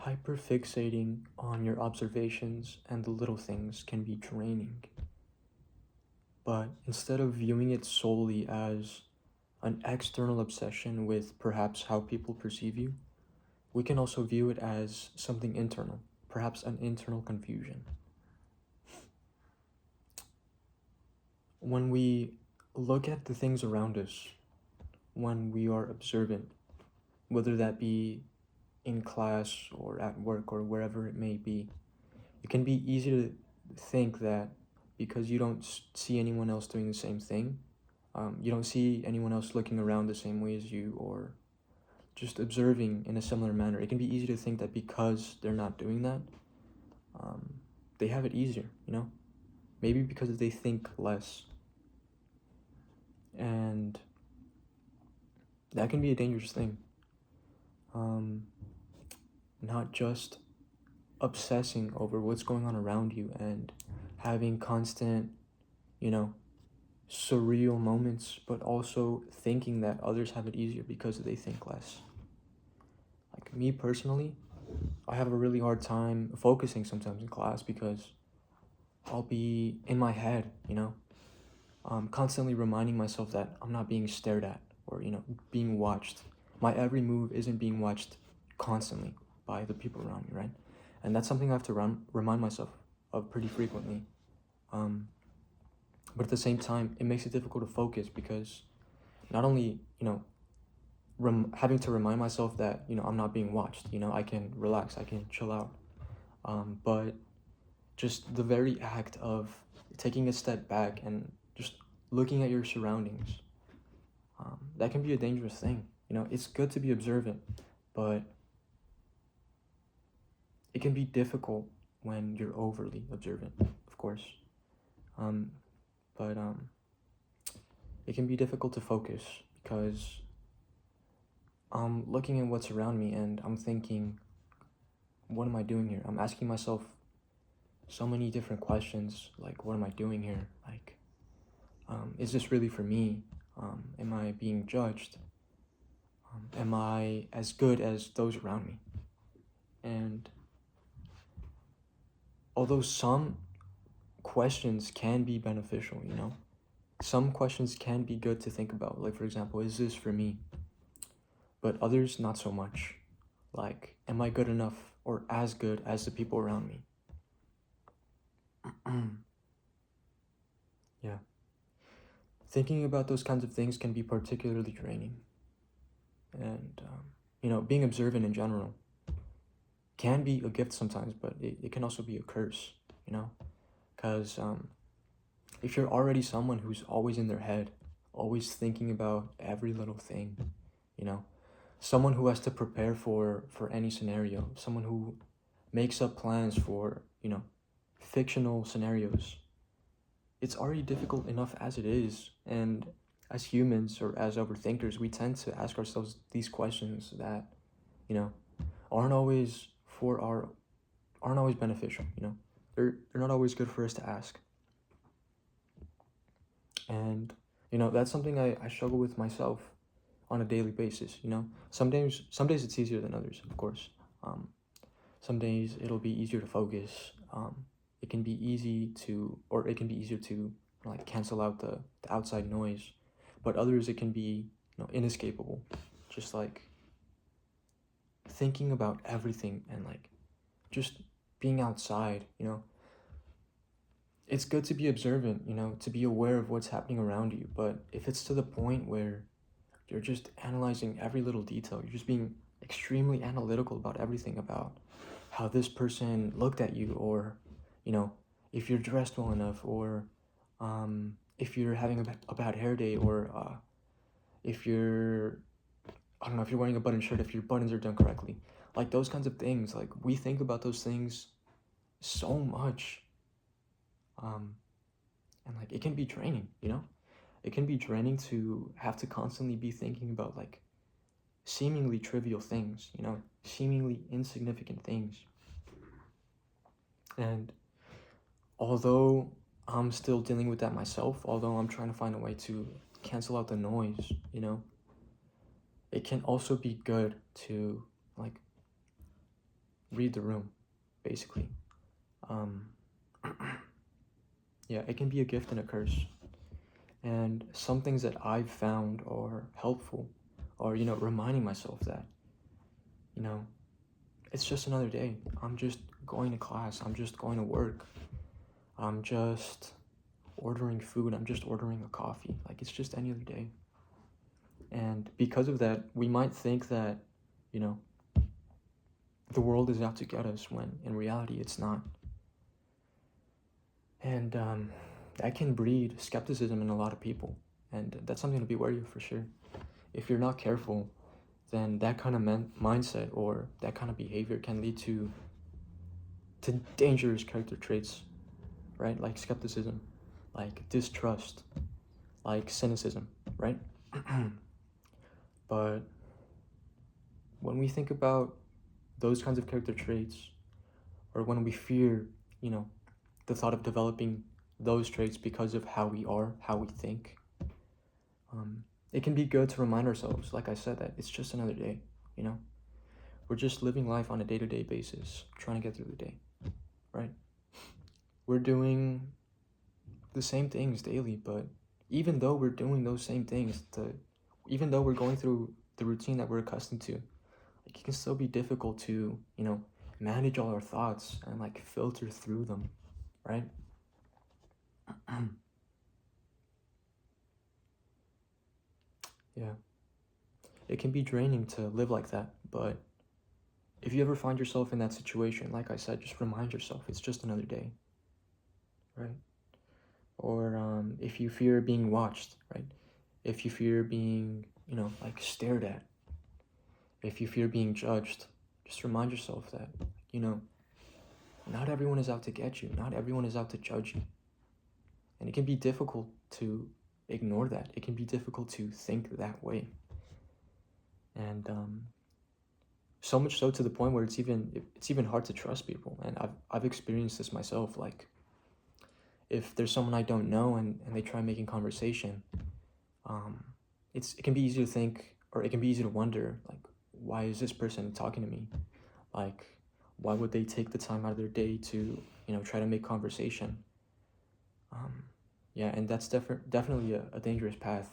Hyperfixating on your observations and the little things can be draining, but instead of viewing it solely as an external obsession with perhaps how people perceive you, we can also view it as something internal, perhaps an internal confusion. When we look at the things around us, when we are observant, whether that be in class or at work or wherever it may be, it can be easy to think that because you don't see anyone else doing the same thing, you don't see anyone else looking around the same way as you, or just observing in a similar manner, it can be easy to think that because they're not doing that, they have it easier, Maybe because they think less. And that can be a dangerous thing. Not just obsessing over what's going on around you and having constant, you know, surreal moments, but also thinking that others have it easier because they think less. Like me personally, I have a really hard time focusing sometimes in class because I'll be in my head, constantly reminding myself that I'm not being stared at or, being watched. My every move isn't being watched constantly by the people around me, right? And that's something I have to remind myself of pretty frequently. But at the same time, it makes it difficult to focus because not only, having to remind myself that, I'm not being watched, I can relax, I can chill out. But just the very act of taking a step back and just looking at your surroundings, that can be a dangerous thing. It's good to be observant, but it can be difficult when you're overly observant, of course. But it can be difficult to focus because I'm looking at what's around me and I'm thinking, what am I doing here? I'm asking myself so many different questions, like, what am I doing here? Like, is this really for me? Am I being judged? Am I as good as those around me? And although some questions can be beneficial, some questions can be good to think about. Like, for example, is this for me? But others, not so much. Like, am I good enough or as good as the people around me? Yeah. Thinking about those kinds of things can be particularly draining. And, being observant in general can be a gift sometimes, but it can also be a curse, Because if you're already someone who's always in their head, always thinking about every little thing, someone who has to prepare for any scenario, someone who makes up plans for, fictional scenarios, it's already difficult enough as it is. And as humans or as overthinkers, we tend to ask ourselves these questions that, aren't always aren't always beneficial, they're not always good for us to ask. And that's something I struggle with myself on a daily basis. Some days it's easier than others, of course. Some days it'll be easier to focus. It can be easier to like cancel out the outside noise, but others it can be inescapable, just like thinking about everything and like just being outside. It's good to be observant, to be aware of what's happening around you, but if it's to the point where you're just analyzing every little detail, you're just being extremely analytical about everything, about how this person looked at you, or if you're dressed well enough, or if you're having a bad hair day, or if you're, I don't know, if you're wearing a button shirt, if your buttons are done correctly, like those kinds of things. Like, we think about those things so much, and like it can be draining. It can be draining to have to constantly be thinking about like seemingly trivial things, seemingly insignificant things. And although I'm still dealing with that myself, although I'm trying to find a way to cancel out the noise, it can also be good to like read the room, basically. Um, yeah, it can be a gift and a curse. And some things that I've found are helpful are, reminding myself that, you know, it's just another day. I'm just going to class. I'm just going to work. I'm just ordering food. I'm just ordering a coffee. Like, it's just any other day. And because of that, we might think that, the world is out to get us when in reality it's not. And that can breed skepticism in a lot of people. And that's something to be wary of for sure. If you're not careful, then that kind of mindset or that kind of behavior can lead to dangerous character traits, right? Like skepticism, like distrust, like cynicism, right? But when we think about those kinds of character traits, or when we fear, the thought of developing those traits because of how we are, how we think, it can be good to remind ourselves, like I said, that it's just another day, We're just living life on a day-to-day basis, trying to get through the day, right? We're doing the same things daily, but even though we're doing those same things, even though we're going through the routine that we're accustomed to, like, it can still be difficult to, manage all our thoughts and like filter through them, right? Yeah. It can be draining to live like that, but if you ever find yourself in that situation, like I said, just remind yourself it's just another day, right? Or if you fear being watched, right? If you fear being, like stared at, if you fear being judged, just remind yourself that, not everyone is out to get you. Not everyone is out to judge you. And it can be difficult to ignore that. It can be difficult to think that way. And so much so to the point where it's even hard to trust people. And I've experienced this myself. Like, if there's someone I don't know and they try making conversation, it can be easy to think, or it can be easy to wonder, like, why is this person talking to me? Like, why would they take the time out of their day to, try to make conversation? Yeah, and that's definitely a dangerous path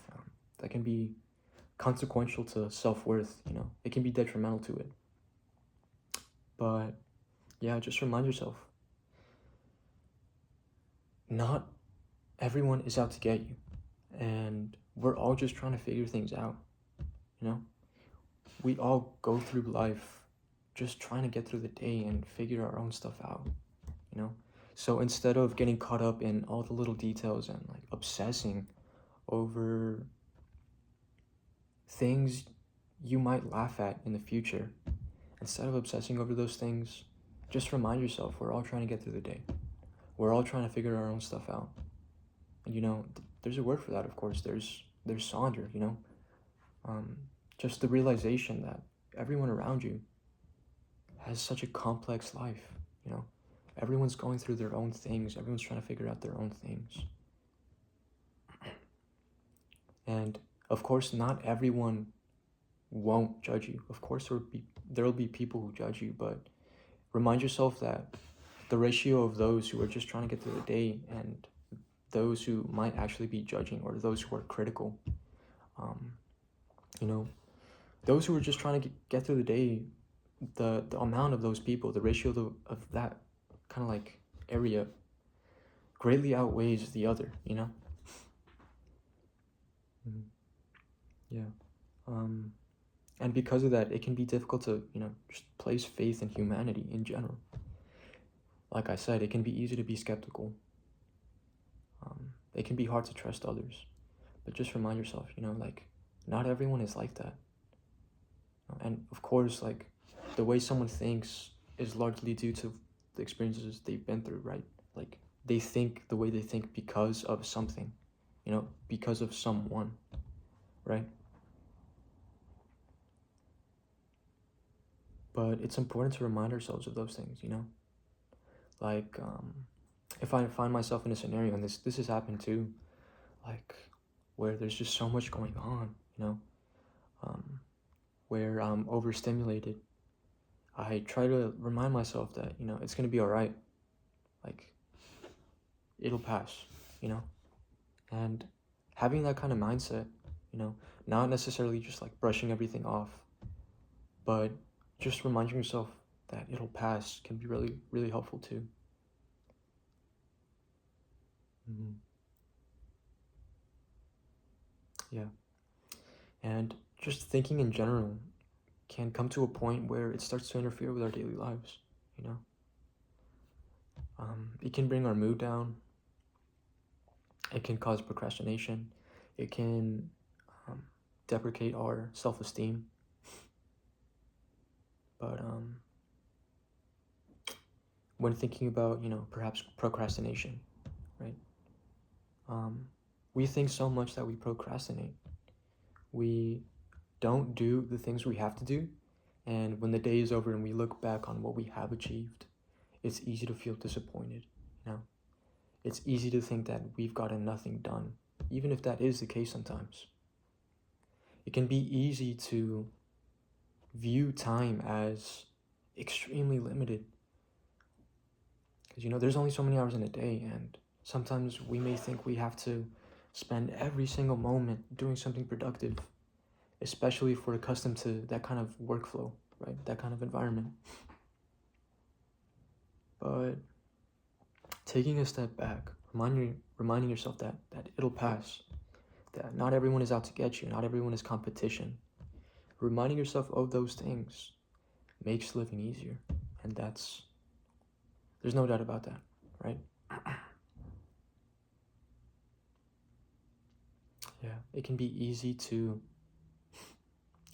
that can be consequential to self-worth, It can be detrimental to it. But, yeah, just remind yourself, not everyone is out to get you. And we're all just trying to figure things out, We all go through life just trying to get through the day and figure our own stuff out, So instead of getting caught up in all the little details and like obsessing over things you might laugh at in the future, instead of obsessing over those things, just remind yourself we're all trying to get through the day. We're all trying to figure our own stuff out. And there's a word for that, of course. There's Sonder, just the realization that everyone around you has such a complex life, Everyone's going through their own things. Everyone's trying to figure out their own things. And of course, not everyone won't judge you. Of course, there'll be people who judge you, but remind yourself that the ratio of those who are just trying to get through the day and those who might actually be judging, or those who are critical, those who are just trying to get through the day, the amount of those people, the ratio of that kind of like area greatly outweighs the other, Yeah. And because of that, it can be difficult to, just place faith in humanity in general. Like I said, it can be easy to be skeptical. It can be hard to trust others. But just remind yourself, like, not everyone is like that. And of course, like, the way someone thinks is largely due to the experiences they've been through, right? Like, they think the way they think because of something, because of someone, right? But it's important to remind ourselves of those things, Like, if I find myself in a scenario, and this has happened too, like, where there's just so much going on, where I'm overstimulated, I try to remind myself that, it's going to be all right. Like, it'll pass, you know? And having that kind of mindset, not necessarily just like brushing everything off, but just reminding yourself that it'll pass can be really, really helpful too. Mm-hmm. Yeah. And just thinking in general can come to a point where it starts to interfere with our daily lives, you know? It can bring our mood down. It can cause procrastination. It can um, deprecate our self-esteem. But when thinking about, perhaps procrastination, right? We think so much that we procrastinate. We don't do the things we have to do. And when the day is over and we look back on what we have achieved, it's easy to feel disappointed, It's easy to think that we've gotten nothing done, even if that is the case sometimes. It can be easy to view time as extremely limited. Because, there's only so many hours in a day, and sometimes we may think we have to spend every single moment doing something productive, especially if we're accustomed to that kind of workflow, right? That kind of environment. But taking a step back, reminding yourself that it'll pass, that not everyone is out to get you, not everyone is competition. Reminding yourself of those things makes living easier, and there's no doubt about that, right? Yeah, it can be easy to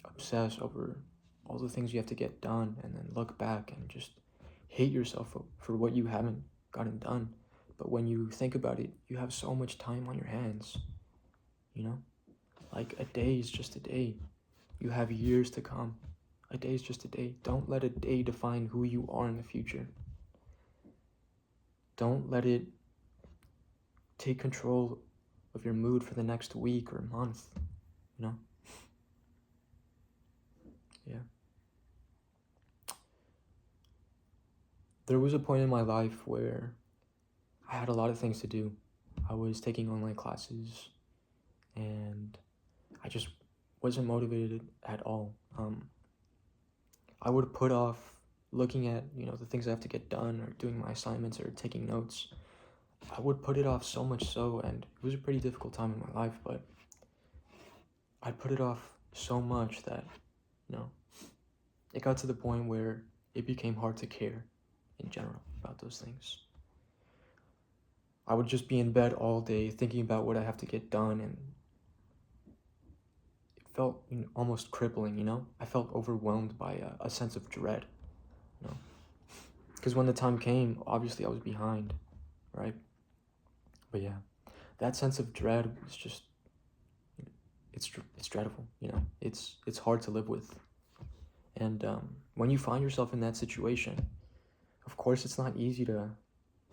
obsess over all the things you have to get done and then look back and just hate yourself for what you haven't gotten done. But when you think about it, you have so much time on your hands, Like, a day is just a day. You have years to come. A day is just a day. Don't let a day define who you are in the future. Don't let it take control of your mood for the next week or month, Yeah. There was a point in my life where I had a lot of things to do. I was taking online classes, and I just wasn't motivated at all. I would put off looking at, the things I have to get done or doing my assignments or taking notes. I would put it off so much so, and it was a pretty difficult time in my life, but I put it off so much that, it got to the point where it became hard to care in general about those things. I would just be in bed all day thinking about what I have to get done, and it felt almost crippling, I felt overwhelmed by a sense of dread, Because when the time came, obviously I was behind, right? But yeah, that sense of dread was just, it's dreadful, It's hard to live with. And when you find yourself in that situation, of course it's not easy to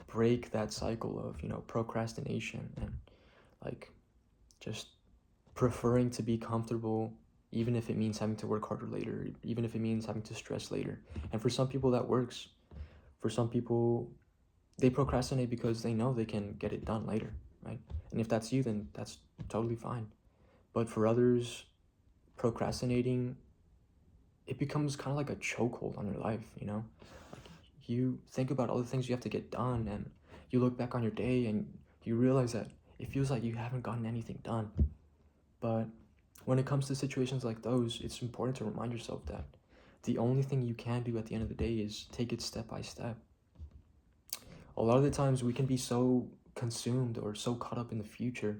break that cycle of, procrastination and like just preferring to be comfortable, even if it means having to work harder later, even if it means having to stress later. And for some people that works. For some people, they procrastinate because they know they can get it done later, right? And if that's you, then that's totally fine. But for others, procrastinating, it becomes kind of like a chokehold on your life, Like, you think about all the things you have to get done, and you look back on your day and you realize that it feels like you haven't gotten anything done. But when it comes to situations like those, it's important to remind yourself that the only thing you can do at the end of the day is take it step by step. A lot of the times we can be so consumed or so caught up in the future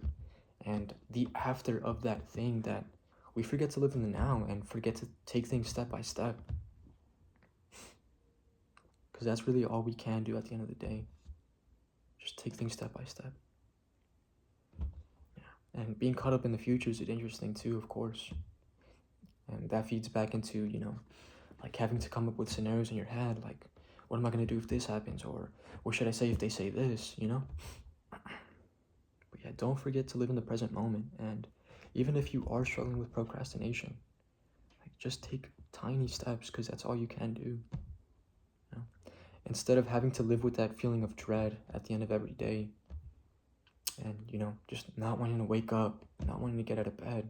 and the after of that thing that we forget to live in the now and forget to take things step by step. Because that's really all we can do at the end of the day. Just take things step by step. Yeah. And being caught up in the future is a dangerous thing too, of course. And that feeds back into, like having to come up with scenarios in your head, like, what am I going to do if this happens? Or what should I say if they say this, But yeah, don't forget to live in the present moment. And even if you are struggling with procrastination, like, just take tiny steps, because that's all you can do. instead of having to live with that feeling of dread at the end of every day, and just not wanting to wake up, not wanting to get out of bed,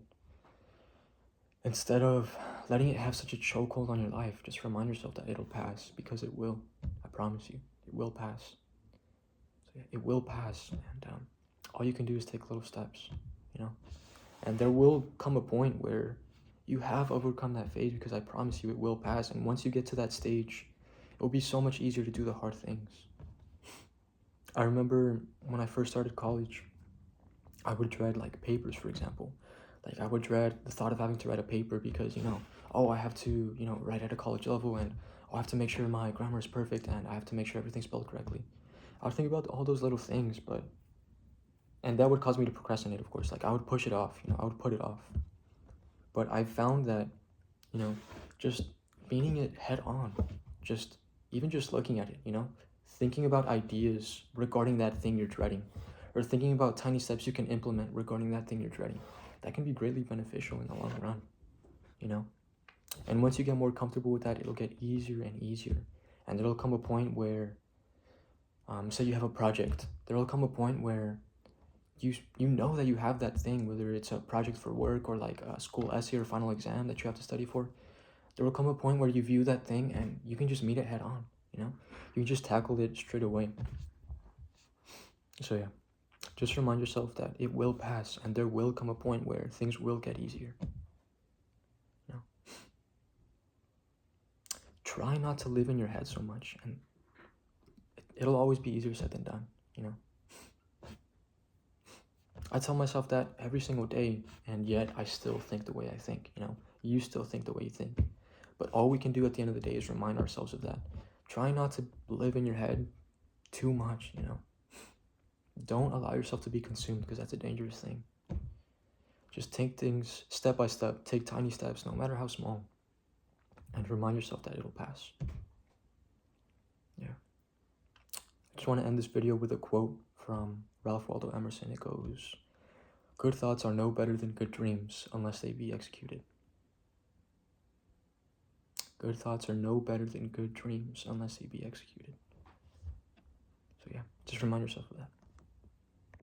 instead of letting it have such a chokehold on your life, just remind yourself that it'll pass, because it will. I promise you, it will pass. So yeah, it will pass, and all you can do is take little steps, and there will come a point where you have overcome that phase, because I promise you it will pass. And once you get to that stage, it will be so much easier to do the hard things. I remember when I first started college, I would dread like papers, for example. Like I would dread the thought of having to write a paper because, oh, I have to, write at a college level, and I have to make sure my grammar is perfect, and I have to make sure everything's spelled correctly. I would think about all those little things, and that would cause me to procrastinate, of course. Like I would push it off, I would put it off. But I found that, just meeting it head on, even just looking at it, thinking about ideas regarding that thing you're dreading, or thinking about tiny steps you can implement regarding that thing you're dreading, that can be greatly beneficial in the long run, And once you get more comfortable with that, it'll get easier and easier. And there'll come a point where, say you have a project, there'll come a point where you know that you have that thing, whether it's a project for work or like a school essay or final exam that you have to study for. There will come a point where you view that thing and you can just meet it head on, you can just tackle it straight away. So yeah, just remind yourself that it will pass, and there will come a point where things will get easier. Try not to live in your head so much, and it'll always be easier said than done, I tell myself that every single day, and yet I still think the way I think, You still think the way you think. But all we can do at the end of the day is remind ourselves of that. Try not to live in your head too much, Don't allow yourself to be consumed, because that's a dangerous thing. Just take things step by step, take tiny steps, no matter how small, and remind yourself that it'll pass. Yeah. I just want to end this video with a quote from Ralph Waldo Emerson. It goes, "Good thoughts are no better than good dreams unless they be executed." Good thoughts are no better than good dreams unless they be executed. So yeah, just remind yourself of that.